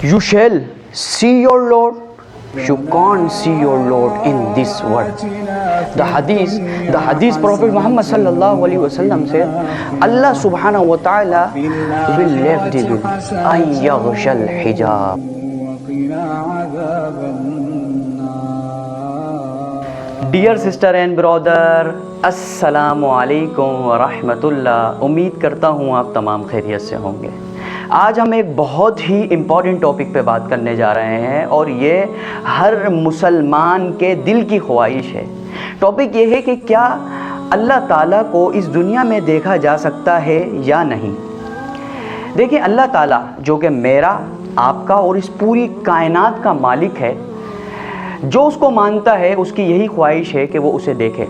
You shall see your Lord. You can't see your Lord in this world. The hadith Prophet Muhammad sallallahu alaihi wasallam said, Allah subhanahu wa ta'ala will lift the veil an yaghshal hijab. Dear sister and brother, assalamu alaikum wa rahmatullah. امید کرتا ہوں آپ تمام خیریت سے ہوں گے. آج ہم ایک بہت ہی امپورٹنٹ ٹاپک پہ بات کرنے جا رہے ہیں اور یہ ہر مسلمان کے دل کی خواہش ہے. ٹاپک یہ ہے کہ کیا اللہ تعالیٰ کو اس دنیا میں دیکھا جا سکتا ہے یا نہیں. دیکھیں, اللہ تعالیٰ جو کہ میرا, آپ کا اور اس پوری کائنات کا مالک ہے, جو اس کو مانتا ہے اس کی یہی خواہش ہے کہ وہ اسے دیکھے.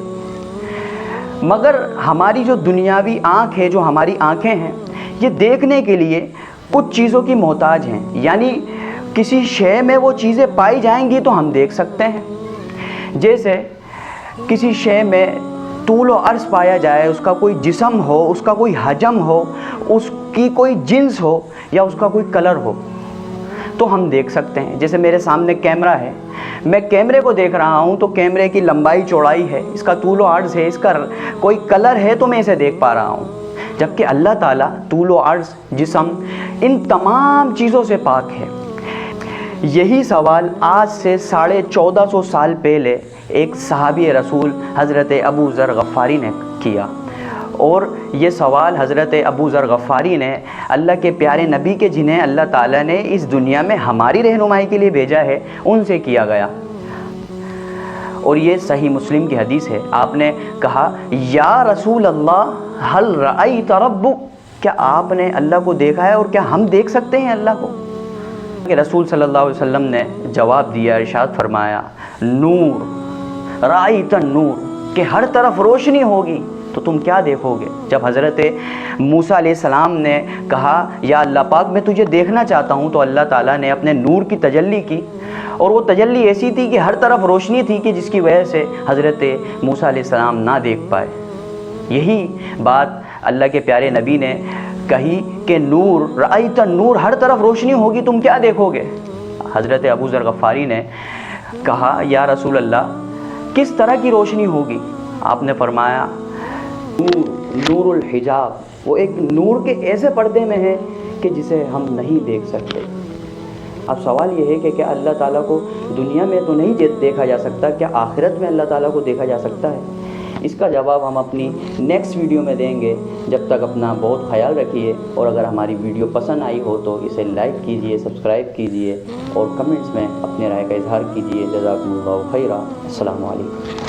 مگر ہماری جو دنیاوی آنکھ ہے, جو ہماری آنکھیں ہیں, یہ دیکھنے کے لیے کچھ چیزوں کی محتاج ہیں. یعنی کسی شے میں وہ چیزیں پائی جائیں گی تو ہم دیکھ سکتے ہیں. جیسے کسی شے میں طول و عرض پایا جائے, اس کا کوئی جسم ہو, اس کا کوئی حجم ہو, اس کی کوئی جنس ہو یا اس کا کوئی کلر ہو تو ہم دیکھ سکتے ہیں. جیسے میرے سامنے کیمرہ ہے, میں کیمرے کو دیکھ رہا ہوں تو کیمرے کی لمبائی چوڑائی ہے, اس کا طول و عرض ہے, اس کا کوئی کلر ہے تو میں اسے دیکھ پا رہا ہوں. جبکہ اللہ تعالیٰ طول و عرض, جسم, ان تمام چیزوں سے پاک ہے. یہی سوال آج سے 1450 سال پہلے ایک صحابی رسول حضرت ابو ذر غفاری نے کیا, اور یہ سوال حضرت ابو ذر غفاری نے اللہ کے پیارے نبی کے, جنہیں اللہ تعالیٰ نے اس دنیا میں ہماری رہنمائی کے لیے بھیجا ہے, ان سے کیا گیا. اور یہ صحیح مسلم کی حدیث ہے. آپ نے کہا, یا رسول اللہ حل رأیت ربک, کیا آپ نے اللہ کو دیکھا ہے اور کیا ہم دیکھ سکتے ہیں اللہ کو؟ کہ رسول صلی اللہ علیہ وسلم نے جواب دیا, ارشاد فرمایا, نور رأیت نور, کہ ہر طرف روشنی ہوگی تو تم کیا دیکھو گے. جب حضرت موسیٰ علیہ السلام نے کہا, یا اللہ پاک میں تجھے دیکھنا چاہتا ہوں, تو اللہ تعالیٰ نے اپنے نور کی تجلی کی, اور وہ تجلی ایسی تھی کہ ہر طرف روشنی تھی, کہ جس کی وجہ سے حضرت موسیٰ علیہ السلام نہ دیکھ پائے. یہی بات اللہ کے پیارے نبی نے کہی کہ نور رأیت نور, ہر طرف روشنی ہوگی تم کیا دیکھو گے. حضرت ابو ذر غفاری نے کہا, یا رسول اللہ کس طرح کی روشنی ہوگی؟ آپ نے فرمایا, نور الحجاب, وہ ایک نور کے ایسے پردے میں ہے کہ جسے ہم نہیں دیکھ سکتے. اب سوال یہ ہے کہ کیا اللہ تعالیٰ کو دنیا میں تو نہیں دیکھا جا سکتا, کیا آخرت میں اللہ تعالیٰ کو دیکھا جا سکتا ہے؟ اس کا جواب ہم اپنی نیکسٹ ویڈیو میں دیں گے. جب تک اپنا بہت خیال رکھیے, اور اگر ہماری ویڈیو پسند آئی ہو تو اسے لائک کیجئے, سبسکرائب کیجئے, اور کمنٹس میں اپنے رائے کا اظہار کیجئے. جزاکم اللہ خیرا. السلام علیکم.